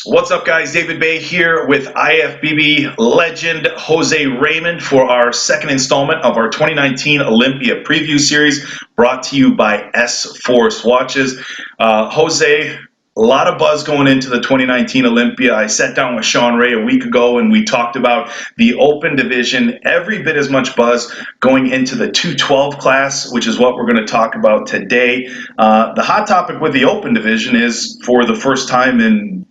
What's up, guys? David Bay here with IFBB legend Jose Raymond for our second installment of our 2019 Olympia preview series brought to you by S Force Watches. Jose, a lot of buzz going into the 2019 Olympia. I sat down with Sean Ray a week ago and we talked about the open division, every bit as much buzz going into the 212 class, which is what we're going to talk about today. The hot topic with the open division is, for the first time in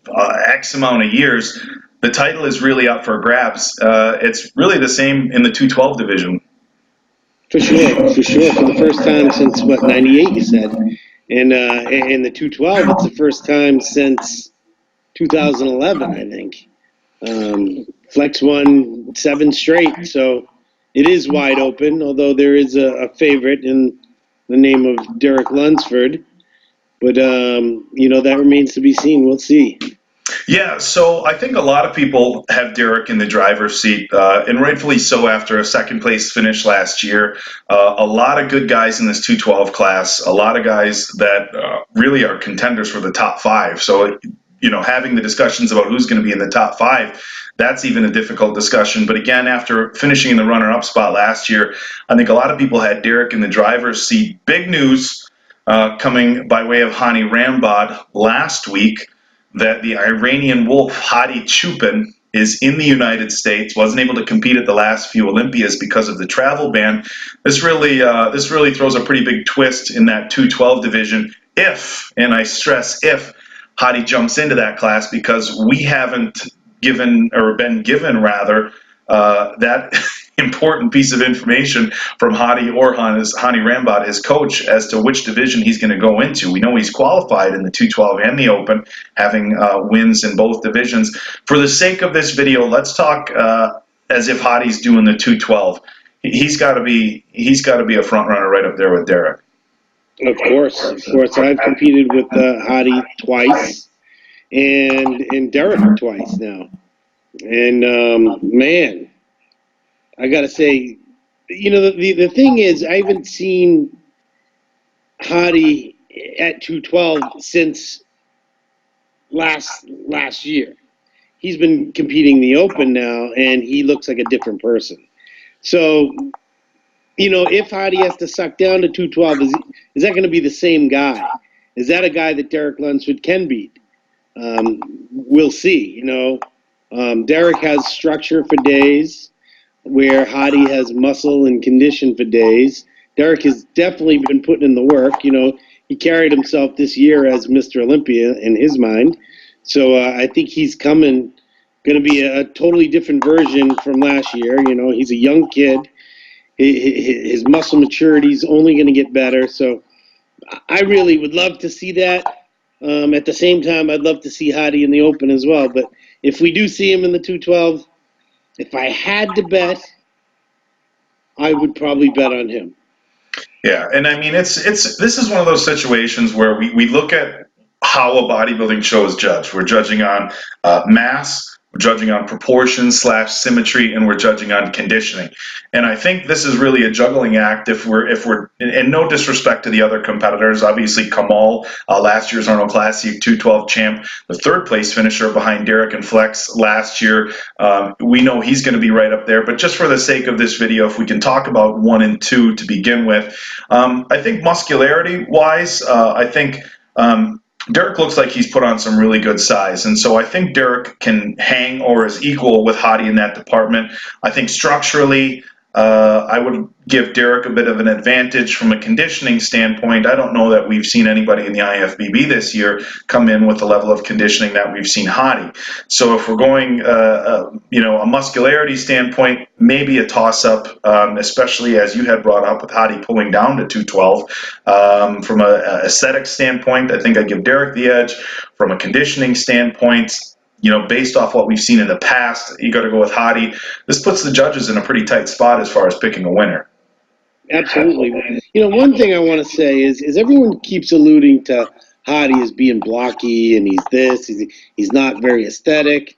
X amount of years, the title is really up for grabs. It's really the same in the 212 division. For sure, for sure. For the first time since, what, 98, you said. And in the 212, it's the first time since 2011, I think. Flex won 7 straight, so it is wide open, although there is a favorite in the name of Derek Lunsford. But, that remains to be seen. We'll see. Yeah, so I think a lot of people have Derek in the driver's seat, and rightfully so after a second place finish last year. A lot of good guys in this 212 class, a lot of guys that really are contenders for the top 5. So, having the discussions about who's going to be in the top 5, that's even a difficult discussion. But again, after finishing in the runner-up spot last year, I think a lot of people had Derek in the driver's seat. Big news coming by way of Hani Rambod last week, that the Iranian wolf Hadi Chupin is in the United States, wasn't able to compete at the last few Olympias because of the travel ban. This really throws a pretty big twist in that 212 division if, and I stress if, Hadi jumps into that class, because we haven't been given that important piece of information from Hadi or Hani Rambod, his coach, as to which division he's going to go into. We know he's qualified in the 212 and the Open, having wins in both divisions. For the sake of this video, let's talk as if Hadi's doing the 212. He's got to be a front runner right up there with Derek. Of course. I've competed with Hadi twice and Derek twice now. And, man, I got to say, the thing is, I haven't seen Hadi at 212 since last year. He's been competing the Open now, and he looks like a different person. So, if Hadi has to suck down to 212, is that going to be the same guy? Is that a guy that Derek Lunsford can beat? We'll see. Derek has structure for days, where Hadi has muscle and condition for days. Derek has definitely been putting in the work. He carried himself this year as Mr. Olympia in his mind. So I think he's going to be a totally different version from last year. He's a young kid. His muscle maturity is only going to get better. So I really would love to see that. At the same time, I'd love to see Hadi in the Open as well. But if we do see him in the 212, if I had to bet, I would probably bet on him. Yeah, and I mean, this is one of those situations where we look at how a bodybuilding show is judged. We're judging on mass, we're judging on proportions / symmetry, and we're judging on conditioning. And I think this is really a juggling act. If we're and no disrespect to the other competitors, obviously Kamal, last year's Arnold Classic 212 champ, the third place finisher behind Derek and Flex last year. We know he's going to be right up there. But just for the sake of this video, if we can talk about 1 and 2 to begin with, I think muscularity wise, I think Derek looks like he's put on some really good size, and so I think Derek can hang or is equal with Hadi in that department. I think structurally, I would give Derek a bit of an advantage from a conditioning standpoint. I don't know that we've seen anybody in the IFBB this year come in with the level of conditioning that we've seen Hadi. So if we're going, a muscularity standpoint, maybe a toss-up, especially as you had brought up with Hadi pulling down to 212. From an aesthetic standpoint, I think I give Derek the edge. From a conditioning standpoint, based off what we've seen in the past, you got to go with Hadi. This puts the judges in a pretty tight spot as far as picking a winner. Absolutely. One thing I want to say is everyone keeps alluding to Hadi as being blocky, and he's not very aesthetic.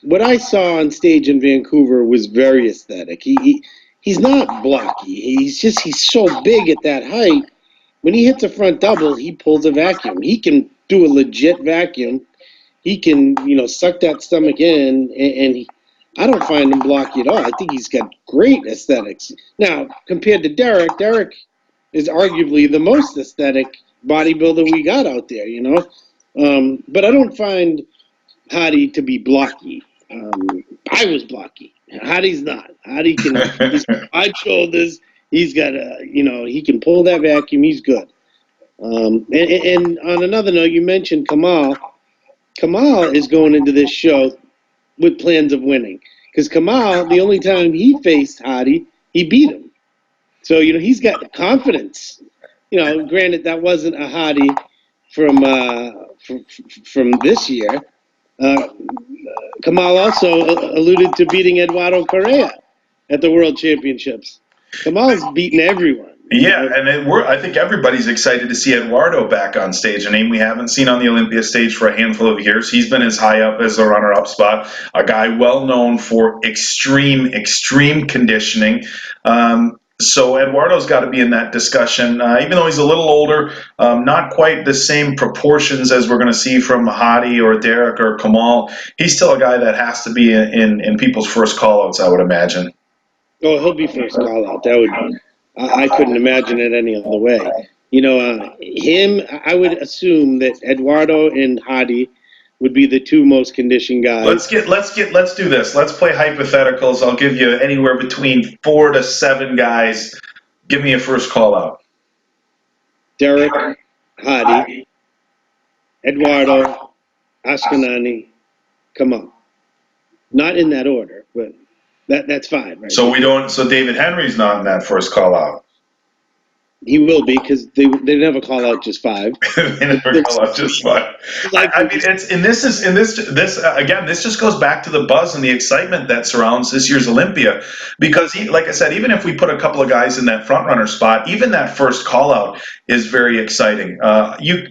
What I saw on stage in Vancouver was very aesthetic. He's not blocky. He's so big at that height. When he hits a front double, he pulls a vacuum. He can do a legit vacuum. he can, suck that stomach in, and I don't find him blocky at all. I think he's got great aesthetics. Now, compared to Derek is arguably the most aesthetic bodybuilder we got out there, But I don't find Hadi to be blocky. I was blocky. Hadi's not. He's got wide shoulders. He's got he can pull that vacuum. He's good. And on another note, you mentioned Kamal. Kamal is going into this show with plans of winning. Because Kamal, the only time he faced Hadi, he beat him. So, he's got the confidence. Granted, that wasn't a Hadi from this year. Kamal also alluded to beating Eduardo Correa at the World Championships. Kamal's beaten everyone. Yeah, and I think everybody's excited to see Eduardo back on stage, a name we haven't seen on the Olympia stage for a handful of years. He's been as high up as the runner-up spot, a guy well known for extreme conditioning. So Eduardo's got to be in that discussion, even though he's a little older, not quite the same proportions as we're going to see from Hadi or Derek or Kamal. He's still a guy that has to be in people's first call-outs, I would imagine. Oh, he'll be first call-out. I couldn't imagine it any other way. I would assume that Eduardo and Hadi would be the two most conditioned guys. Let's do this. Let's play hypotheticals. I'll give you anywhere between 4 to 7 guys. Give me a first call out. Derek, Hadi, Eduardo, Ashkenani, Kamal. Not in that order, but that's 5, right? So David Henry's not in that first call out. He will be, because they never call out just 5. They never call out just 5. I mean, this just goes back to the buzz and the excitement that surrounds this year's Olympia, because like I said, even if we put a couple of guys in that front runner spot, even that first call out is very exciting.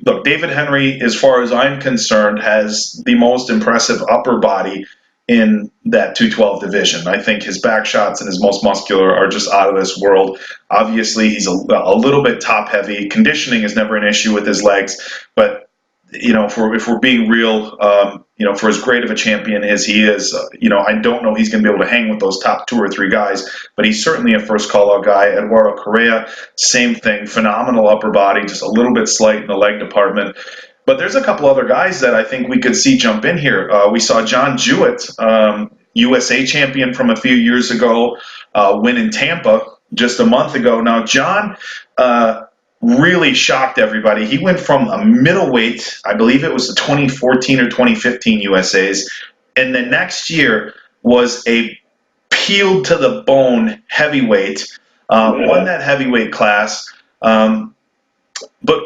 Look, David Henry, as far as I'm concerned, has the most impressive upper body in that 212 division. I think his back shots and his most muscular are just out of this world. Obviously, he's a little bit top heavy. Conditioning is never an issue with his legs, but if we're being real, for as great of a champion as he is, I don't know he's going to be able to hang with those top 2 or 3 guys, but he's certainly a first call out guy. Eduardo Correa, same thing, phenomenal upper body, just a little bit slight in the leg department. But there's a couple other guys that I think we could see jump in here. We saw John Jewett, USA champion from a few years ago, win in Tampa just a month ago. Now, John really shocked everybody. He went from a middleweight, I believe it was the 2014 or 2015 USAs, and the next year was a peeled to the bone heavyweight, won that heavyweight class, but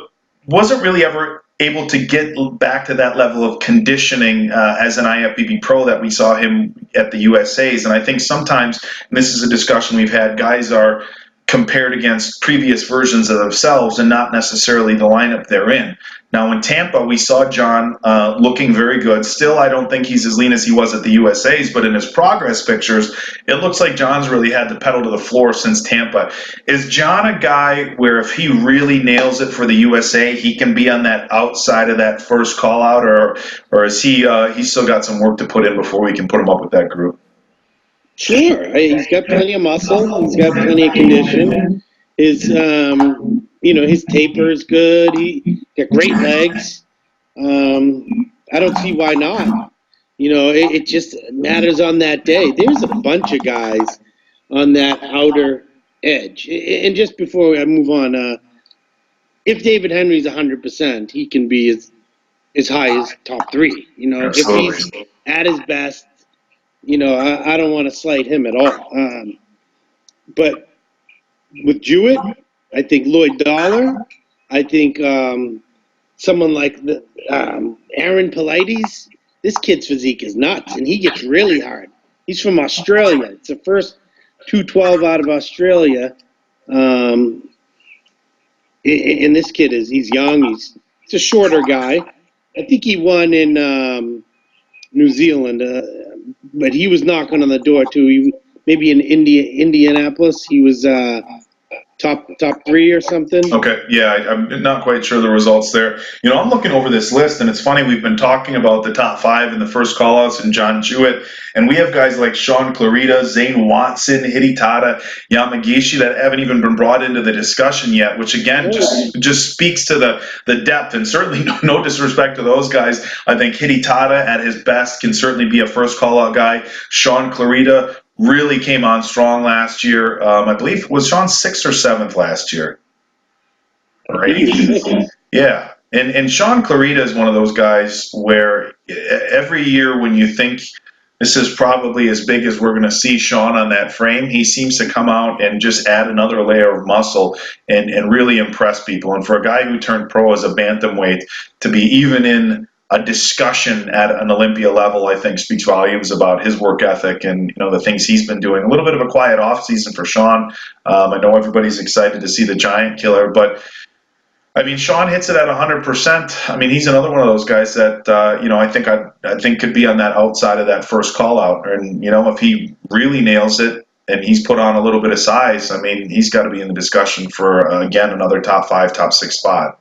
wasn't really ever able to get back to that level of conditioning as an IFBB pro that we saw him at the USAs. And I think sometimes, and this is a discussion we've had, guys are compared against previous versions of themselves and not necessarily the lineup they're in. Now in Tampa, we saw John looking very good. Still, I don't think he's as lean as he was at the USAs, but in his progress pictures, it looks like John's really had the pedal to the floor since Tampa. Is John a guy where if he really nails it for the USA, he can be on that outside of that first call out, or is he's still got some work to put in before we can put him up with that group? Sure, he's got plenty of muscle. He's got plenty of condition. His his taper is good. He got great legs. I don't see why not. It just matters on that day. There's a bunch of guys on that outer edge. And just before I move on, if David Henry's 100%, he can be as high as top 3. Absolutely. If he's at his best, I don't want to slight him at all. But with Jewett, I think Lloyd Dollar, I think someone like Aaron Pilates, this kid's physique is nuts, and he gets really hard. He's from Australia. It's the first 212 out of Australia. And this kid he's young. He's a shorter guy. I think he won in New Zealand, but he was knocking on the door too. Maybe in Indianapolis. He was top three or something. Okay, yeah, I'm not quite sure the results there. I'm looking over this list, and it's funny, we've been talking about the top five in the first callouts and John Jewett, and we have guys like Sean Clarita, Zane Watson, Hidetada, Yamagishi that haven't even been brought into the discussion yet, which again just speaks to the depth, and certainly no disrespect to those guys. I think Hidetada at his best can certainly be a first callout guy. Sean Clarita really came on strong last year. I believe, was Sean sixth or seventh last year? I think he's sick. Yeah. And Sean Clarita is one of those guys where every year when you think this is probably as big as we're going to see Sean on that frame, he seems to come out and just add another layer of muscle and really impress people. And for a guy who turned pro as a bantamweight to be even in a discussion at an Olympia level, I think speaks volumes about his work ethic and the things he's been doing. A little bit of a quiet off season for Sean. I know everybody's excited to see the Giant Killer, but I mean, Sean hits it at 100%. I mean, he's another one of those guys that I think could be on that outside of that first call out. And if he really nails it and he's put on a little bit of size, I mean, he's got to be in the discussion for again another top five, top six spot.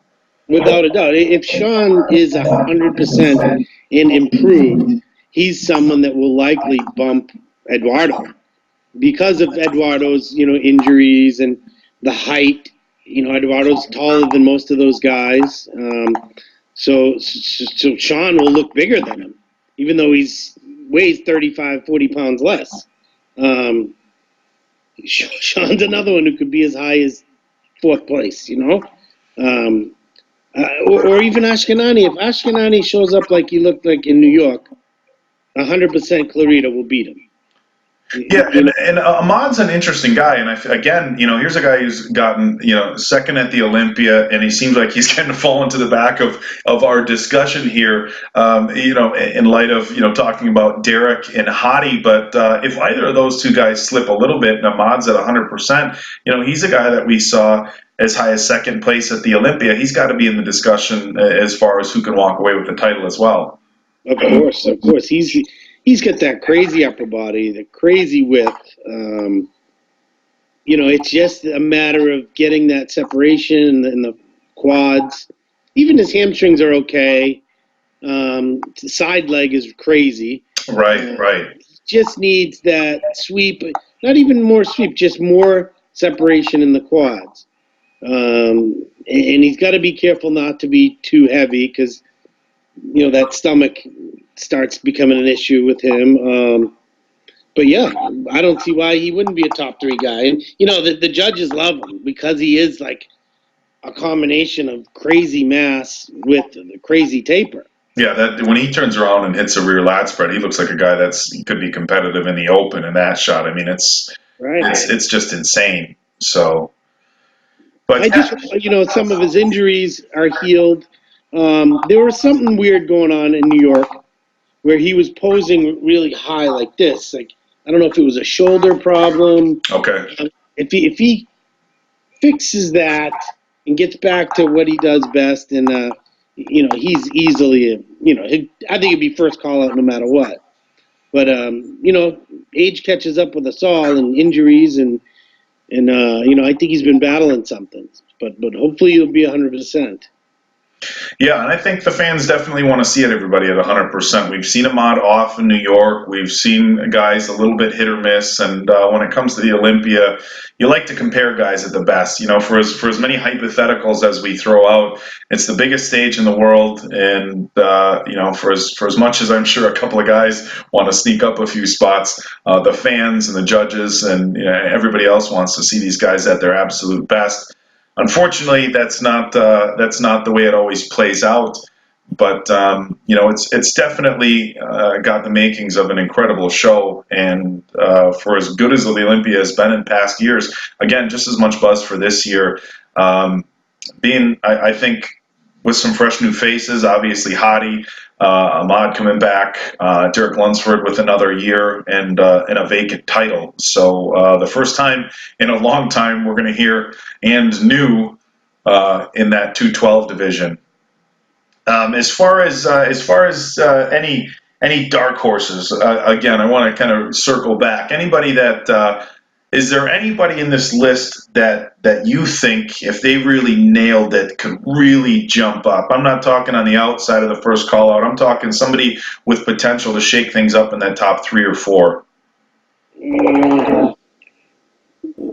Without a doubt. If Sean is 100% and improved, he's someone that will likely bump Eduardo because of Eduardo's injuries and the height. Eduardo's taller than most of those guys. So Sean will look bigger than him, even though he's weighs 35, 40 pounds less. Sean's another one who could be as high as fourth place, or even Ashkenani. If Ashkenani shows up like he looked like in New York, 100% Clarita will beat him. Yeah, and Ahmad's an interesting guy, and again, here's a guy who's gotten, second at the Olympia, and he seems like he's kind of fallen to the back of our discussion here, in light of, talking about Derek and Hadi, but if either of those two guys slip a little bit, and Ahmad's at 100%, he's a guy that we saw as high as second place at the Olympia. He's got to be in the discussion as far as who can walk away with the title as well. Of course. He's got that crazy upper body, the crazy width. It's just a matter of getting that separation in the quads. Even his hamstrings are okay. Side leg is crazy. Right. Just needs that sweep, not even more sweep, just more separation in the quads. And he's got to be careful not to be too heavy because, that stomach starts becoming an issue with him. But yeah, I don't see why he wouldn't be a top three guy. And the judges love him because he is like a combination of crazy mass with the crazy taper. Yeah, that when he turns around and hits a rear lat spread, he looks like a guy he could be competitive in the open in that shot. I mean, it's just insane. So, but I just some of his injuries are healed. There was something weird going on in New York where he was posing really high like this. Like, I don't know if it was a shoulder problem. Okay. If he fixes that and gets back to what he does best, and he's easily I think he'd be first call out no matter what. But age catches up with us all, and injuries, and I think he's been battling something. But hopefully he'll be 100%. Yeah, and I think the fans definitely want to see it, everybody, at 100%. We've seen Ahmad off in New York. We've seen guys a little bit hit or miss. And when it comes to the Olympia, you like to compare guys at the best. For as many hypotheticals as we throw out, it's the biggest stage in the world. And, for as much as I'm sure a couple of guys want to sneak up a few spots, the fans and the judges and everybody else wants to see these guys at their absolute best. Unfortunately, that's not the way it always plays out. But it's definitely got the makings of an incredible show. And for as good as the Olympia has been in past years, again, just as much buzz for this year. I think, with some fresh new faces, obviously Hadi, Ahmad coming back, Derek Lunsford with another year and a vacant title. So the first time in a long time we're going to hear and new in that 212 division. As far as any dark horses, again, I want to kind of circle back. Anybody that Is there anybody in this list that you think, if they really nailed it, could really jump up? I'm not talking on the outside of the first call out. I'm talking somebody with potential to shake things up in that top 3 or 4.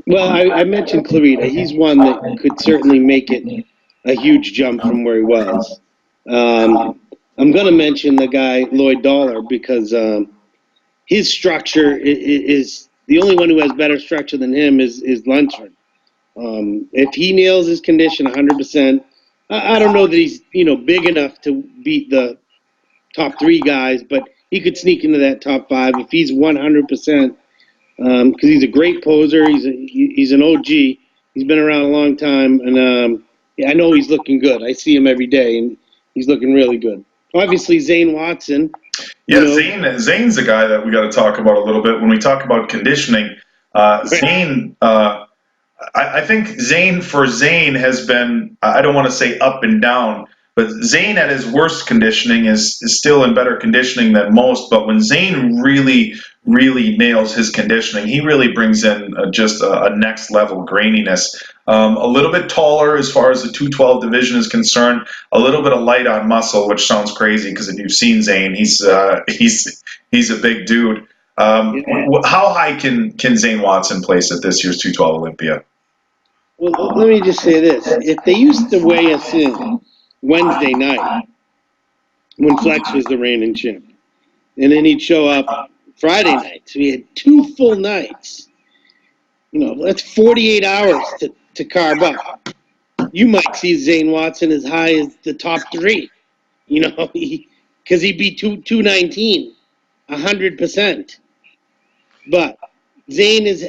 Well, I mentioned Clarita. He's one that could certainly make it a huge jump from where he was. I'm going to mention the guy Lloyd Dollar because his structure is the only one who has better structure than him is Lunsford. If he nails his condition 100%, I don't know that he's big enough to beat the top 3 guys, but he could sneak into that top 5 if he's 100%. Because he's a great poser. He's an OG. He's been around a long time, and I know he's looking good. I see him every day, and he's looking really good. Obviously, Zane Watson. Yeah, Zane's a guy that we got to talk about a little bit when we talk about conditioning. Zane, I think Zane has been, I don't want to say up and down, but Zane at his worst conditioning is still in better conditioning than most. But when Zane really nails his conditioning, he really brings in just a next level graininess. A little bit taller as far as the 212 division is concerned, a little bit of light on muscle, which sounds crazy because if you've seen Zane, he's a big dude. How high can Zane Watson place at this year's 212 Olympia? Well, let me just say this. If they used to weigh us in Wednesday night when Flex was the reigning champ, and then he'd show up Friday night, so we had 2 full nights. That's 48 hours to carb up. You might see Zane Watson as high as the top 3, because he'd be 219, 100%. But Zane is,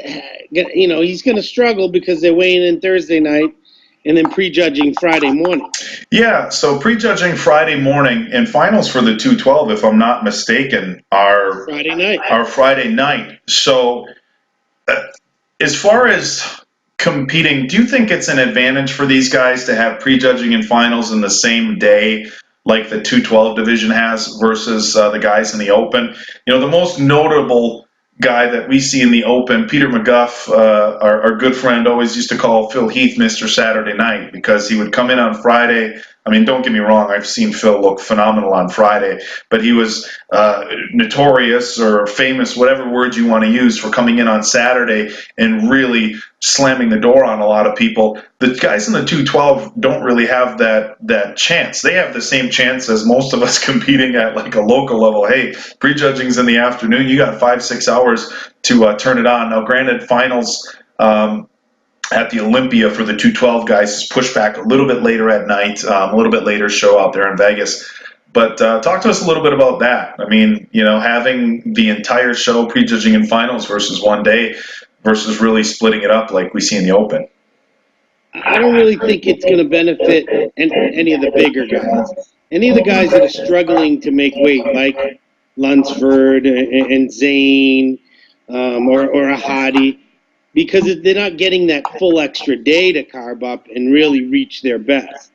he's going to struggle because they're weighing in Thursday night and then prejudging Friday morning. Yeah, so prejudging Friday morning and finals for the 212, if I'm not mistaken, are Friday night. So, as far as competing, do you think it's an advantage for these guys to have prejudging and finals in the same day, like the 212 division has, versus the guys in the open? The most notable guy that we see in the open, Peter McGuff, our good friend, always used to call Phil Heath Mr. Saturday Night because he would come in on Friday. I mean, don't get me wrong, I've seen Phil look phenomenal on Friday, but he was notorious or famous, whatever word you want to use, for coming in on Saturday and really slamming the door on a lot of people. The guys in the 212 don't really have that chance. They have the same chance as most of us competing at like a local level. Hey, prejudging's in the afternoon. You got 5-6 hours to turn it on. Now, granted, finals at the Olympia for the 212 guys is pushed back a little bit later at night, a little bit later show out there in Vegas. But talk to us a little bit about that. I mean, having the entire show prejudging in finals versus one day versus really splitting it up like we see in the Open. I don't really think it's going to benefit any of the bigger guys. Any of the guys that are struggling to make weight, like Lunsford and Zane or a Hottie, because they're not getting that full extra day to carb up and really reach their best.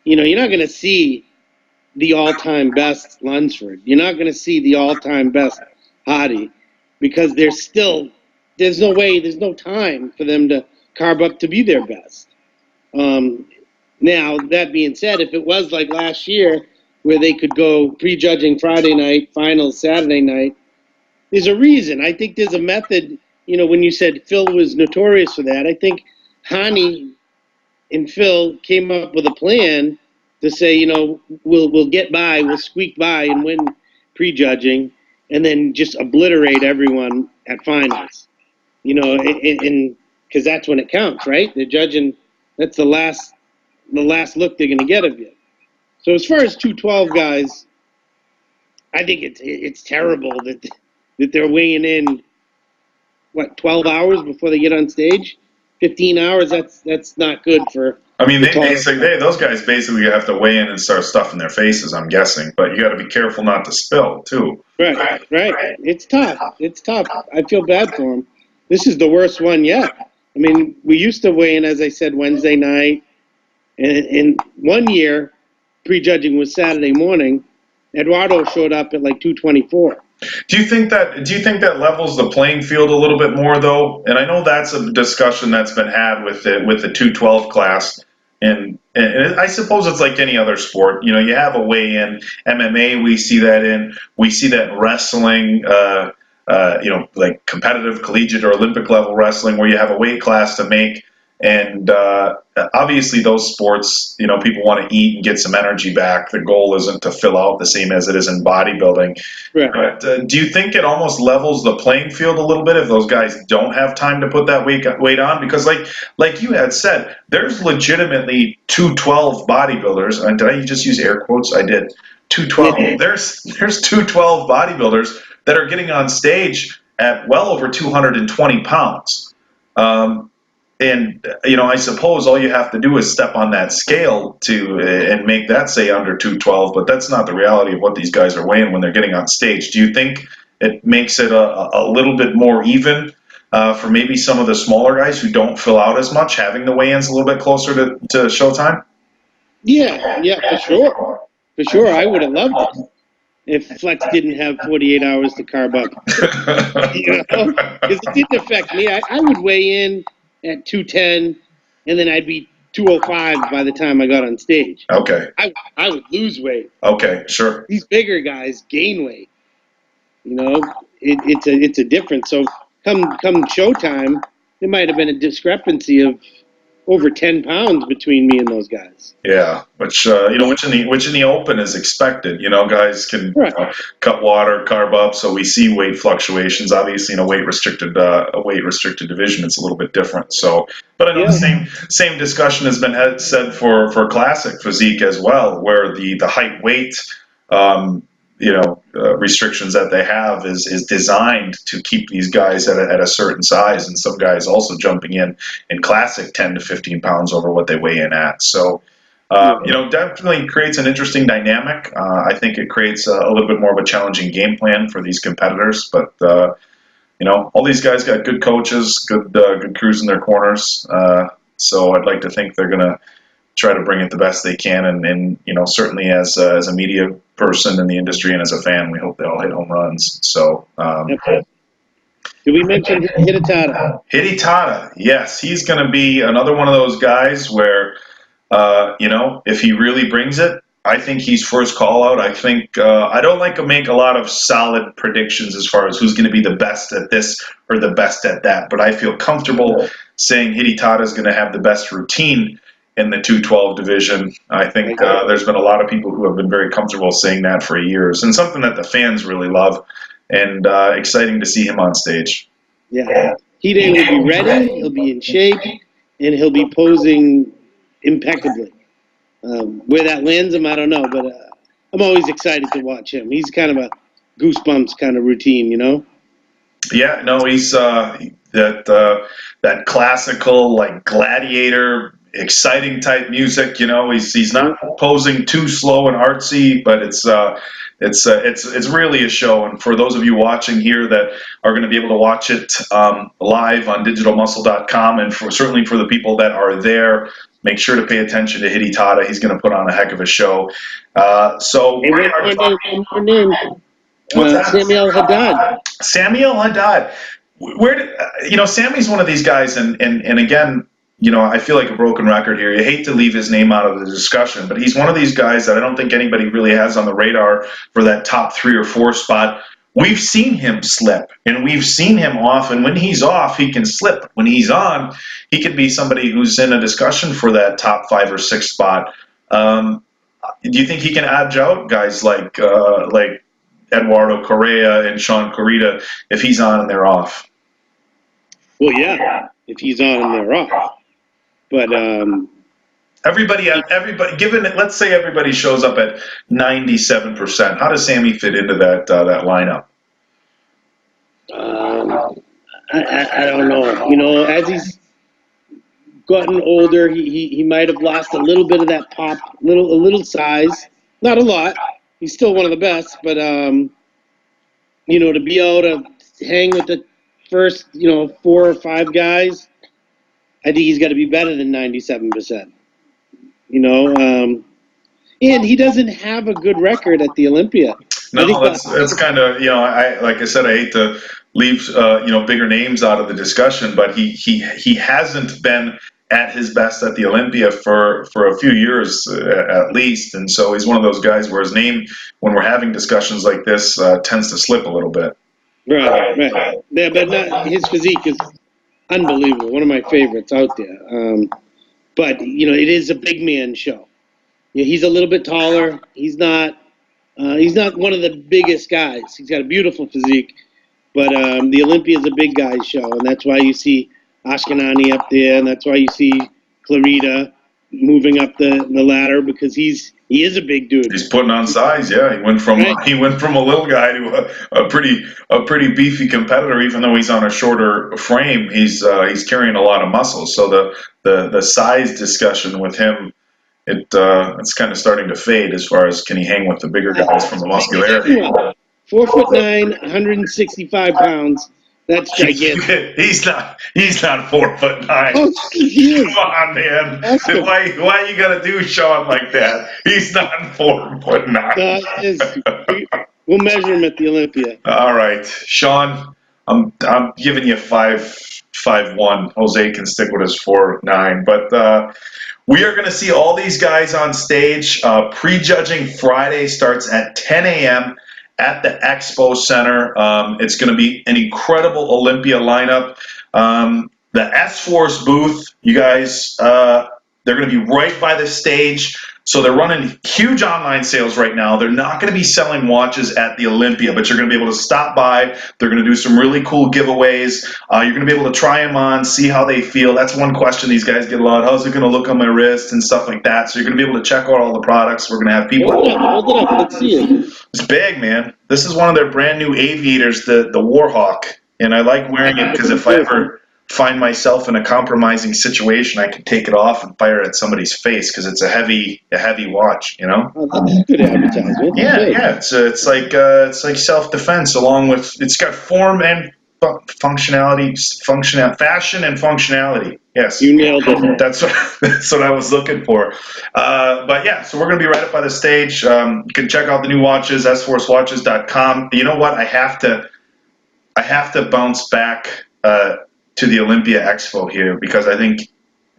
You're not going to see the all-time best Lunsford. You're not going to see the all-time best Hottie because there's no time for them to carb up to be their best. Now, that being said, if it was like last year where they could go prejudging Friday night, finals Saturday night, there's a reason. I think there's a method. When you said Phil was notorious for that, I think Hani and Phil came up with a plan to say, we'll get by, we'll squeak by and win prejudging, and then just obliterate everyone at finals. And because that's when it counts, right? They're judging. That's the last look they're going to get of you. So as far as 212 guys, I think it's terrible that they're weighing in 12 hours before they get on stage, 15 hours. That's not good for. I mean, those guys basically have to weigh in and start stuffing their faces, I'm guessing. But you got to be careful not to spill too. Right. It's tough. I feel bad for them. This is the worst one yet. I mean, we used to weigh in, as I said, Wednesday night, and 1 year prejudging was Saturday morning. Eduardo showed up at like 2:24. Do you think that levels the playing field a little bit more though? And I know that's a discussion that's been had with the 212 class. And I suppose it's like any other sport. You know, you have a weigh in. MMA, we see that in wrestling. Like competitive collegiate or Olympic level wrestling, where you have a weight class to make. And obviously, those sports, you know, people want to eat and get some energy back. The goal isn't to fill out the same as it is in bodybuilding. Right. But do you think it almost levels the playing field a little bit if those guys don't have time to put that weight on? Because like you had said, there's legitimately 212 bodybuilders. And did I just use air quotes? I did. 212. There's 212 bodybuilders that are getting on stage at well over 220 pounds. And you know, I suppose all you have to do is step on that scale to and make that say under 212, but that's not the reality of what these guys are weighing when they're getting on stage. Do you think it makes it a little bit more even for maybe some of the smaller guys who don't fill out as much, having the weigh-ins a little bit closer to showtime? Yeah, for sure. For sure. I would have loved it if Flex didn't have 48 hours to carb up. You know? Because it didn't affect me. I would weigh in at 210, and then I'd be 205 by the time I got on stage. Okay. I would lose weight. Okay, sure. These bigger guys gain weight. You know, it's a difference. So come showtime, there might have been a discrepancy of over 10 pounds between me and those guys. Yeah, which which in the open is expected. You know, guys can Right. cut water, carb up, so we see weight fluctuations. Obviously, in a weight restricted division, it's a little bit different. So, but I know the same discussion has been said for classic physique as well, where the height weight restrictions that they have is designed to keep these guys at a certain size, and some guys also jumping in classic 10 to 15 pounds over what they weigh in at. So definitely creates an interesting dynamic. I think it creates a little bit more of a challenging game plan for these competitors, but all these guys got good coaches, good crews in their corners. So I'd like to think they're going to try to bring it the best they can, and certainly as a media person in the industry and as a fan, we hope they all hit home runs. So. Did we mention Hidetada? Hidetada, yes, he's going to be another one of those guys where, if he really brings it, I think he's first call out. I think I don't like to make a lot of solid predictions as far as who's going to be the best at this or the best at that, but I feel comfortable saying Hidetada is going to have the best routine in the 212 division. I think there's been a lot of people who have been very comfortable saying that for years, and something that the fans really love, and exciting to see him on stage. Yeah. Hide will be ready, he'll be in shape, and he'll be posing impeccably. Where that lands him, I don't know, but I'm always excited to watch him. He's kind of a goosebumps kind of routine, you know? Yeah, no, he's that classical, like gladiator, exciting type music. He's not posing too slow and artsy, but it's really a show. And for those of you watching here that are going to be able to watch it live on digitalmuscle.com, and certainly for the people that are there, make sure to pay attention to Hidetada. He's going to put on a heck of a show. One more name. Samuel Haddad. Samuel Haddad. Sammy's one of these guys, and again, I feel like a broken record here. You hate to leave his name out of the discussion, but he's one of these guys that I don't think anybody really has on the radar for that top 3 or 4 spot. We've seen him slip, and we've seen him off, and when he's off, he can slip. When he's on, he could be somebody who's in a discussion for that top 5 or 6 spot. Do you think he can edge out guys like Eduardo Correa and Sean Corrida if he's on and they're off? Well, yeah, if he's on and they're off. But everybody, given let's say everybody shows up at 97%, how does Sammy fit into that lineup? I don't know. As he's gotten older, he might have lost a little bit of that pop, a little size, not a lot. He's still one of the best, but to be able to hang with the first 4 or 5 guys, I think he's got to be better than 97%. And he doesn't have a good record at the Olympia. No, I think that's kind of, I like I said, I hate to leave bigger names out of the discussion, but he hasn't been at his best at the Olympia for a few years at least, and so he's one of those guys where his name, when we're having discussions like this, tends to slip a little bit. right. Yeah, but not his physique is unbelievable. One of my favorites out there. But it is a big man show. Yeah, he's a little bit taller. He's not. He's not one of the biggest guys. He's got a beautiful physique, but the Olympia is a big guy show, and that's why you see Ashkenani up there, and that's why you see Clarita moving up the ladder because he is a big dude. He's putting on size. Yeah, he went from a little guy to a pretty beefy competitor. Even though he's on a shorter frame, he's carrying a lot of muscle. So the size discussion with him, it's kind of starting to fade as far as can he hang with the bigger guys from the muscularity. 4'9", 165 pounds. That's gigantic. He's not 4'9". Oh, he is. Come on, man. Ask him. Why you gotta do Sean like that? He's not 4'9". We'll measure him at the Olympia. All right, Sean. I'm giving you 5'1". Jose can stick with his 4'9". But we are going to see all these guys on stage. Prejudging Friday starts at 10 a.m. at the Expo Center. It's going to be an incredible Olympia lineup. The S-Force booth, you guys, they're going to be right by the stage. So they're running huge online sales right now. They're not going to be selling watches at the Olympia, but you're going to be able to stop by. They're going to do some really cool giveaways. You're going to be able to try them on, see how they feel. That's one question these guys get a lot. How's it going to look on my wrist and stuff like that? So you're going to be able to check out all the products. We're going to have people. Hold it up. Let's see it. It's big, man. This is one of their brand new aviators, the Warhawk. And I like wearing it because if I ever find myself in a compromising situation, I can take it off and fire it at somebody's face because it's a heavy watch, Oh, that's good advertisement. Yeah. It's like self-defense along with it's got form and fashion and functionality. Yes, you nailed it. That's what I was looking for. But yeah, so we're gonna be right up by the stage. You can check out the new watches, sforcewatches.com. You know what? I have to bounce back to the Olympia Expo here because I think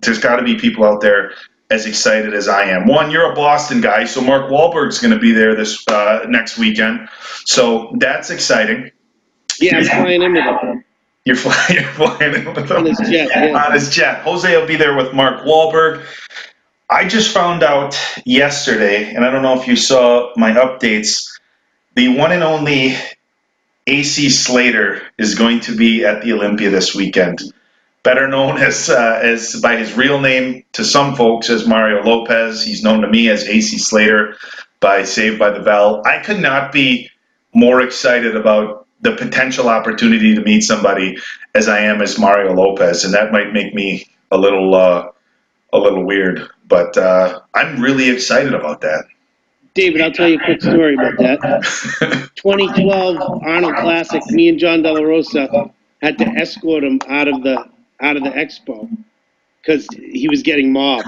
there's got to be people out there as excited as I am. One, you're a Boston guy, so Mark Wahlberg's going to be there this next weekend, so that's exciting. Yeah, I'm flying in with him. You're flying in with him? On his jet, yeah. On his jet. Jose will be there with Mark Wahlberg. I just found out yesterday, and I don't know if you saw my updates, the one and only AC Slater is going to be at the Olympia this weekend. Better known as by his real name to some folks as Mario Lopez. He's known to me as AC Slater by Saved by the Bell. I could not be more excited about the potential opportunity to meet somebody as I am as Mario Lopez, and that might make me a little weird, but I'm really excited about that. David, I'll tell you a quick story about that. 2012 Arnold Classic, me and John De La Rosa had to escort him out of the expo because he was getting mobbed.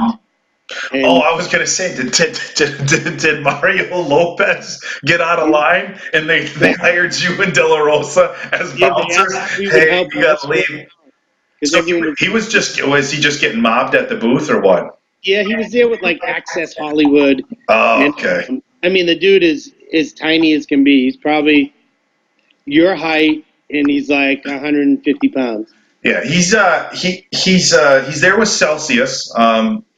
And I was going to say, did Mario Lopez get out of line and they hired you and De La Rosa as bouncers? Hey, you got to leave. So was he just getting mobbed at the booth or what? Yeah, he was there with like Access Hollywood. Oh, okay. I mean, the dude is as tiny as can be. He's probably your height, and he's like 150 pounds. Yeah, he's there with Celsius.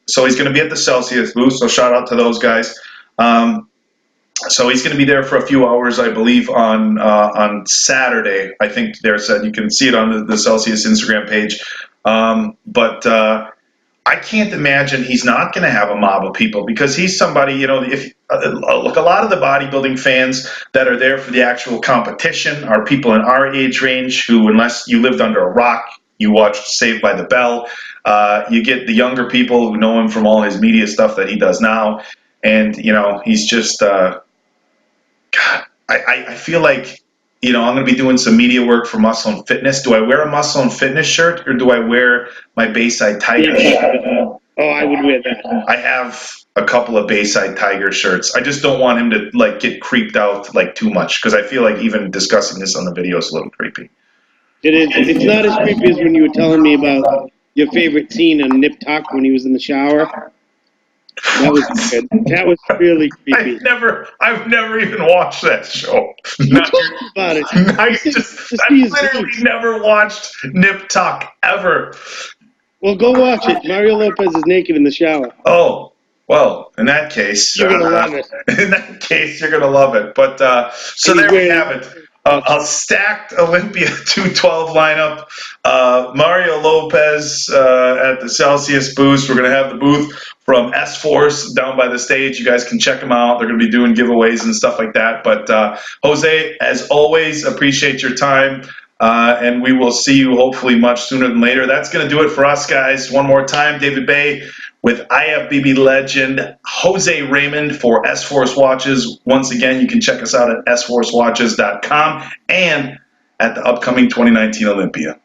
So he's going to be at the Celsius booth. So shout out to those guys. So he's going to be there for a few hours, I believe, on Saturday. I think there said you can see it on the Celsius Instagram page. But I can't imagine he's not going to have a mob of people because he's somebody, if look, a lot of the bodybuilding fans that are there for the actual competition are people in our age range who, unless you lived under a rock, you watched Saved by the Bell. You get the younger people who know him from all his media stuff that he does now. And, he's just, God, I feel like, I'm going to be doing some media work for Muscle and Fitness. Do I wear a Muscle and Fitness shirt or do I wear my Bayside Tiger shirt? Oh, I would wear that. I have a couple of Bayside Tiger shirts. I just don't want him to like get creeped out like too much because I feel like even discussing this on the video is a little creepy. It is. It's not as creepy as when you were telling me about your favorite scene on Nip Tuck when he was in the shower. That was good. That was really creepy. I've never even watched that show. You Not, told me about it. You said to I've see his literally veins. never watched Nip Tuck ever. Well, go watch it. Mario Lopez is naked in the shower. Oh, well, in that case, You're gonna love it. you're gonna love it. But so And he's there we wearing have it. A stacked Olympia 212 lineup. Mario Lopez at the Celsius booth. We're gonna have the booth from S Force down by the stage. You guys can check them out. They're gonna be doing giveaways and stuff like that. But Jose, as always, appreciate your time. And we will see you hopefully much sooner than later. That's going to do it for us, guys. One more time, David Bay with IFBB legend Jose Raymond for S Force Watches. Once again, you can check us out at sforcewatches.com and at the upcoming 2019 Olympia.